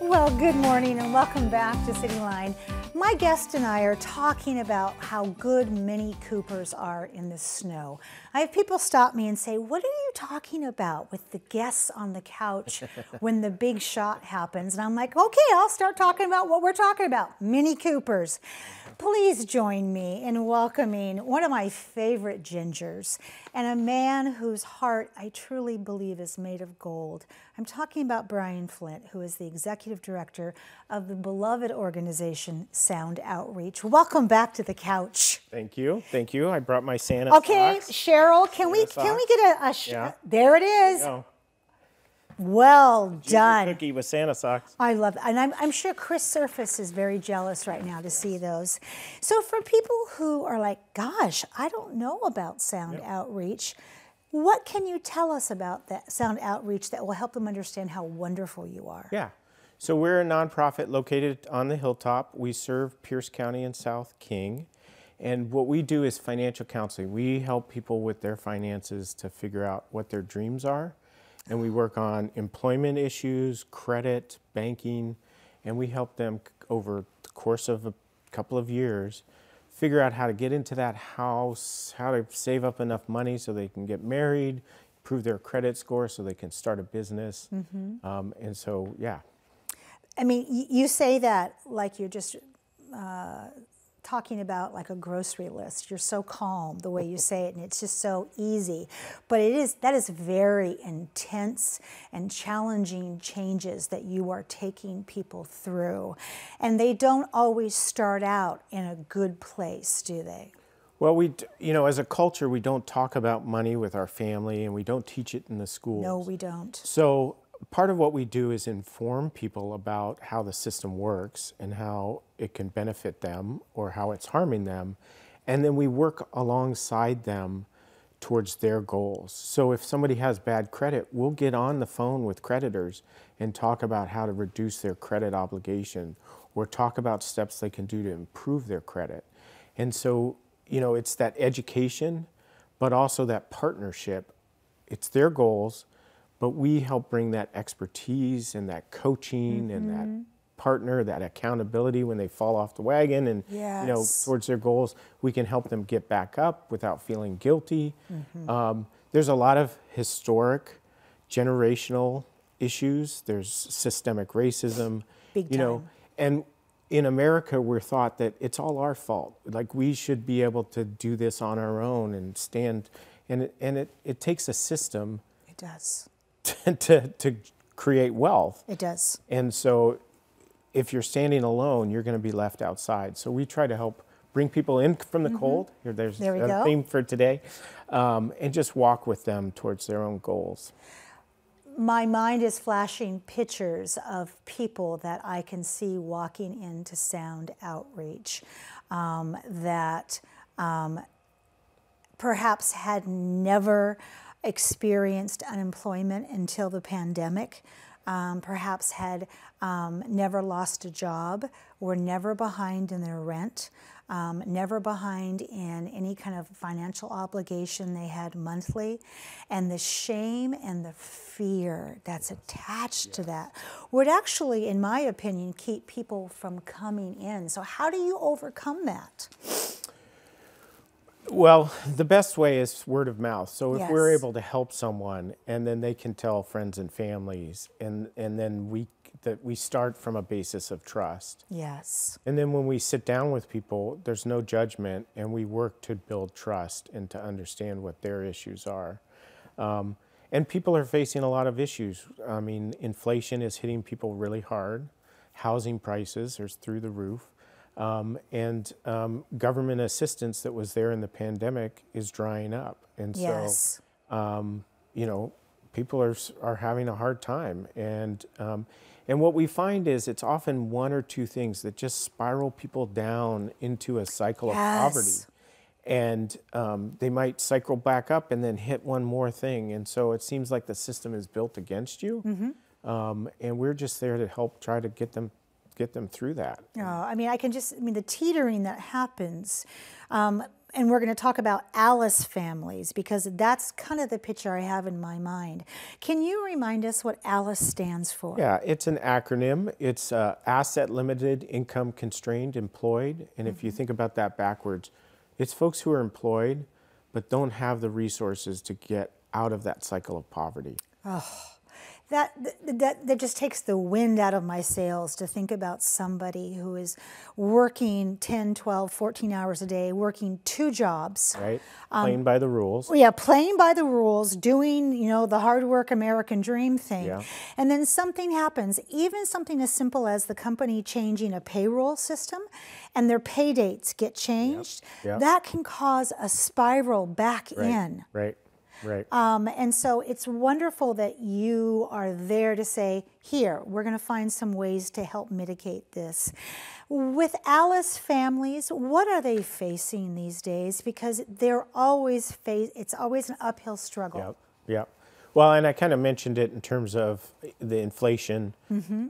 Well, good morning and welcome back to Cityline. My guest and I are talking about how good Mini Coopers are in the snow. I have people stop me and say, what are you talking about with the guests on the couch when the big shot happens? And I'm like, okay, I'll start talking about what we're talking about, Mini Coopers. Please join me in welcoming one of my favorite gingers and a man whose heart I truly believe is made of gold. I'm talking about Brian Flint, who is the executive director of the beloved organization Sound Outreach. Welcome back to the couch. Thank you. Thank you. I brought my Santa socks. Okay, Cheryl, can we get a Yeah. There it is. There you go. Well Ginger done. cookie with Santa socks. I love it. And I'm sure Chris Surface is very jealous right now to see those. So for people who are like, gosh, I don't know about Sound Outreach, what can you tell us about that Sound Outreach that will help them understand how wonderful you are? Yeah. So we're a nonprofit located on the hilltop. We serve Pierce County and South King. And what we do is financial counseling. We help people with their finances to figure out what their dreams are. And we work on employment issues, credit, banking, and we help them over the course of a couple of years figure out how to get into that house, how to save up enough money so they can get married, improve their credit score so they can start a business. And so, yeah. I mean, you say that like you're just talking about like a grocery list. You're so calm the way you say it, and it's just so easy. But that is very intense and challenging changes that you are taking people through. And they don't always start out in a good place, do they? Well, as a culture, we don't talk about money with our family, and we don't teach it in the schools. No, we don't. So part of what we do is inform people about how the system works and how it can benefit them or how it's harming them. And then we work alongside them towards their goals. So if somebody has bad credit, we'll get on the phone with creditors and talk about how to reduce their credit obligation or talk about steps they can do to improve their credit. And so, it's that education, but also that partnership. It's their goals, but we help bring that expertise and that coaching and that partner, that accountability when they fall off the wagon and towards their goals. We can help them get back up without feeling guilty. There's a lot of historic, generational issues. There's systemic racism, Big time. And in America, we're taught that it's all our fault. Like we should be able to do this on our own and stand. And it takes a system. It does. to create wealth. It does. And so if you're standing alone, you're going to be left outside. So we try to help bring people in from the cold. There's a theme for today. And just walk with them towards their own goals. My mind is flashing pictures of people that I can see walking into Sound Outreach that perhaps had never experienced unemployment until the pandemic, perhaps had never lost a job, were never behind in their rent, never behind in any kind of financial obligation they had monthly, and the shame and the fear that's attached to that would actually, in my opinion, keep people from coming in. So how do you overcome that? Well, the best way is word of mouth. So if we're able to help someone and then they can tell friends and families, and then we start from a basis of trust. Yes. And then when we sit down with people, there's no judgment, and we work to build trust and to understand what their issues are. And people are facing a lot of issues. I mean, inflation is hitting people really hard. Housing prices are through the roof. And government assistance that was there in the pandemic is drying up. And so, people are having a hard time. And what we find is it's often one or two things that just spiral people down into a cycle of poverty. And they might cycle back up and then hit one more thing. And so it seems like the system is built against you. And we're just there to help try to get them through that. I mean, the teetering that happens, and we're going to talk about Alice families because that's kind of the picture I have in my mind. Can you remind us what Alice stands for? Yeah, it's an acronym. It's Asset Limited, Income Constrained, Employed. And if you think about that backwards, it's folks who are employed but don't have the resources to get out of that cycle of poverty. That just takes the wind out of my sails to think about somebody who is working 10, 12, 14 hours a day, working 2 jobs. Right? Playing by the rules. Yeah, playing by the rules, doing, the hard work American dream thing. Yeah. And then something happens, even something as simple as the company changing a payroll system and their pay dates get changed. Yep. That can cause a spiral back in. Right. Right. And so it's wonderful that you are there to say, here, we're going to find some ways to help mitigate this. With Alice families, what are they facing these days? Because they're always it's always an uphill struggle. Yep. Yep. Well, and I kind of mentioned it in terms of the inflation,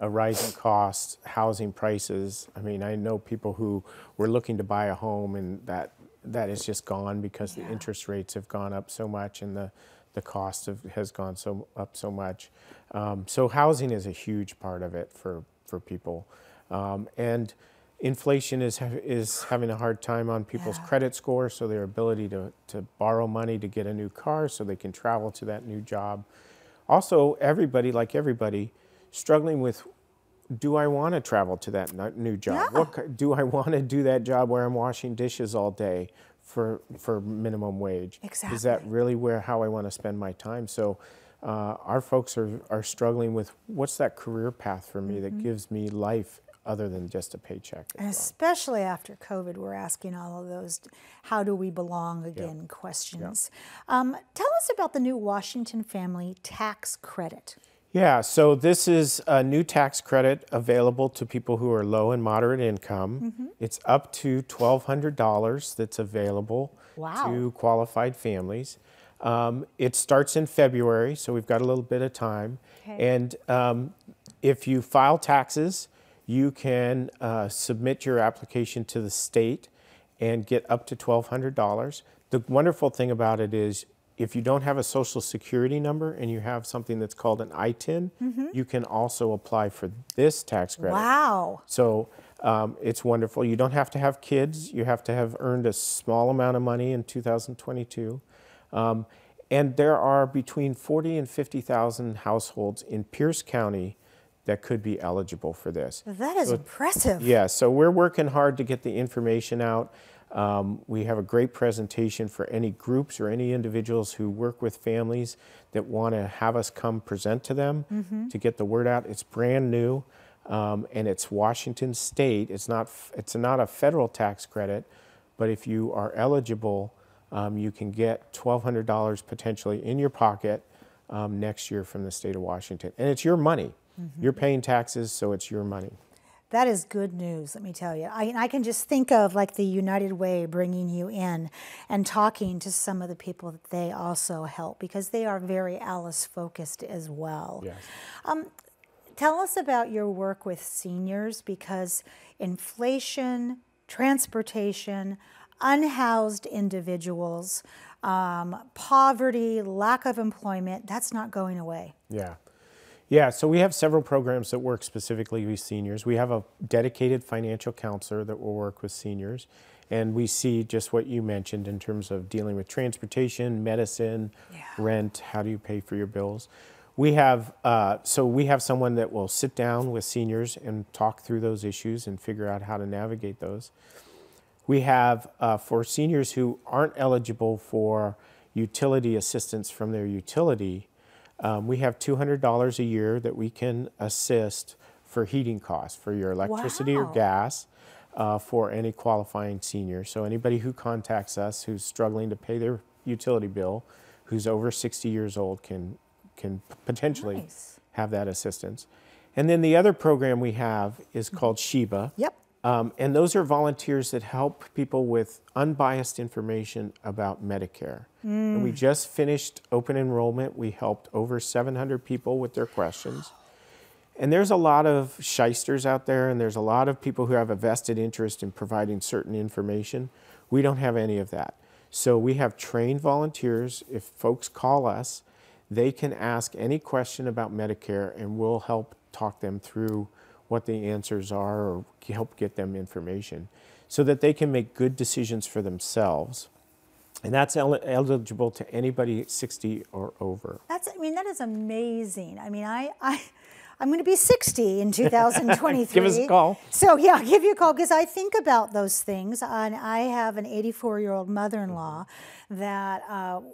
a rising costs, housing prices. I mean, I know people who were looking to buy a home and that is just gone because the interest rates have gone up so much and the cost has gone up so much. So housing is a huge part of it for people. And inflation is having a hard time on people's credit score, so their ability to borrow money to get a new car so they can travel to that new job. Also, everybody, struggling with, do I want to travel to that new job? Yeah. Do I want to do that job where I'm washing dishes all day for minimum wage? Exactly. Is that really how I want to spend my time? So our folks are struggling with, what's that career path for me that gives me life other than just a paycheck? And especially after COVID, we're asking all of those, how do we belong again, questions. Tell us about the new Washington Family Tax Credit. Yeah, so this is a new tax credit available to people who are low and moderate income. It's up to $1,200 that's available to qualified families. It starts in February, so we've got a little bit of time. And if you file taxes, you can submit your application to the state and get up to $1,200. The wonderful thing about it is, if you don't have a Social Security number and you have something that's called an ITIN, you can also apply for this tax credit. Wow. So it's wonderful. You don't have to have kids. You have to have earned a small amount of money in 2022. And there are between 40 and 50,000 households in Pierce County that could be eligible for this. That is impressive. Yeah, so we're working hard to get the information out. We have a great presentation for any groups or any individuals who work with families that want to have us come present to them to get the word out. It's brand new, and it's Washington State. It's not a federal tax credit, but if you are eligible, you can get $1,200 potentially in your pocket next year from the state of Washington. And it's your money. You're paying taxes, so it's your money. That is good news, let me tell you. I can just think of like the United Way bringing you in and talking to some of the people that they also help, because they are very Alice focused as well. Yes. Tell us about your work with seniors, because inflation, transportation, unhoused individuals, poverty, lack of employment, that's not going away. Yeah. Yeah, so we have several programs that work specifically with seniors. We have a dedicated financial counselor that will work with seniors, and we see just what you mentioned in terms of dealing with transportation, medicine, rent, how do you pay for your bills. We have someone that will sit down with seniors and talk through those issues and figure out how to navigate those. We have, for seniors who aren't eligible for utility assistance from their utility, we have $200 a year that we can assist for heating costs, for your electricity or gas, for any qualifying senior. So anybody who contacts us who's struggling to pay their utility bill, who's over 60 years old, can potentially have that assistance. And then the other program we have is called Sheba. Yep. And those are volunteers that help people with unbiased information about Medicare. And we just finished open enrollment. We helped over 700 people with their questions. And there's a lot of shysters out there, and there's a lot of people who have a vested interest in providing certain information. We don't have any of that. So we have trained volunteers. If folks call us, they can ask any question about Medicare, and we'll help talk them through what the answers are or help get them information so that they can make good decisions for themselves. And that's eligible to anybody 60 or over. That is amazing. I'm going to be 60 in 2023. Give us a call. So yeah, I'll give you a call because I think about those things. And I have an 84-year-old mother-in-law that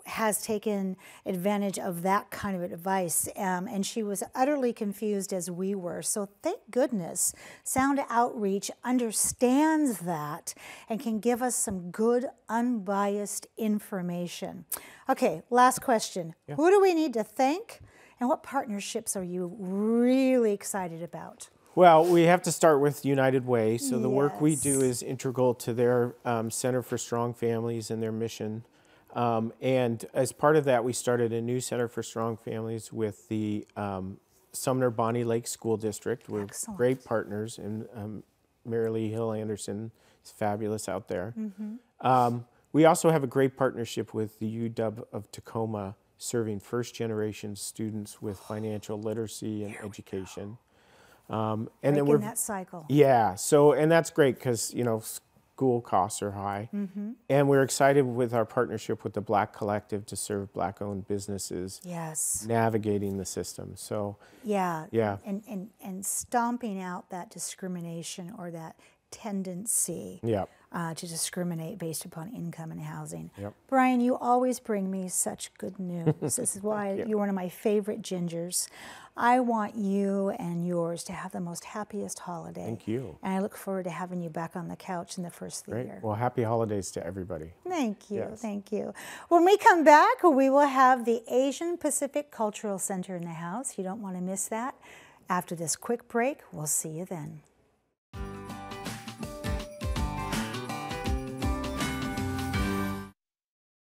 has taken advantage of that kind of advice. And she was utterly confused as we were. So thank goodness Sound Outreach understands that and can give us some good, unbiased information. Okay, last question. Yeah. Who do we need to thank? And what partnerships are you really excited about? Well, we have to start with United Way. So the work we do is integral to their Center for Strong Families and their mission. And as part of that, we started a new Center for Strong Families with the Sumner Bonnie Lake School District. We're great partners, and Mary Lee Hill Anderson is fabulous out there. We also have a great partnership with the UW of Tacoma, serving first-generation students with financial literacy and education. And then we're in that cycle. Yeah, and that's great because, school costs are high. And we're excited with our partnership with the Black Collective to serve Black-owned businesses. Yes. Navigating the system. So yeah. And stomping out that discrimination or that tendency to discriminate based upon income and housing. Brian, you always bring me such good news. This is why you're one of my favorite gingers. I want you and yours to have the most happiest holiday. Thank you. And I look forward to having you back on the couch in the first of the year. Well, happy holidays to everybody. Thank you. Thank you. When we come back, we will have the Asian Pacific Cultural Center in the house. You don't want to miss that. After this quick break, we'll see you then.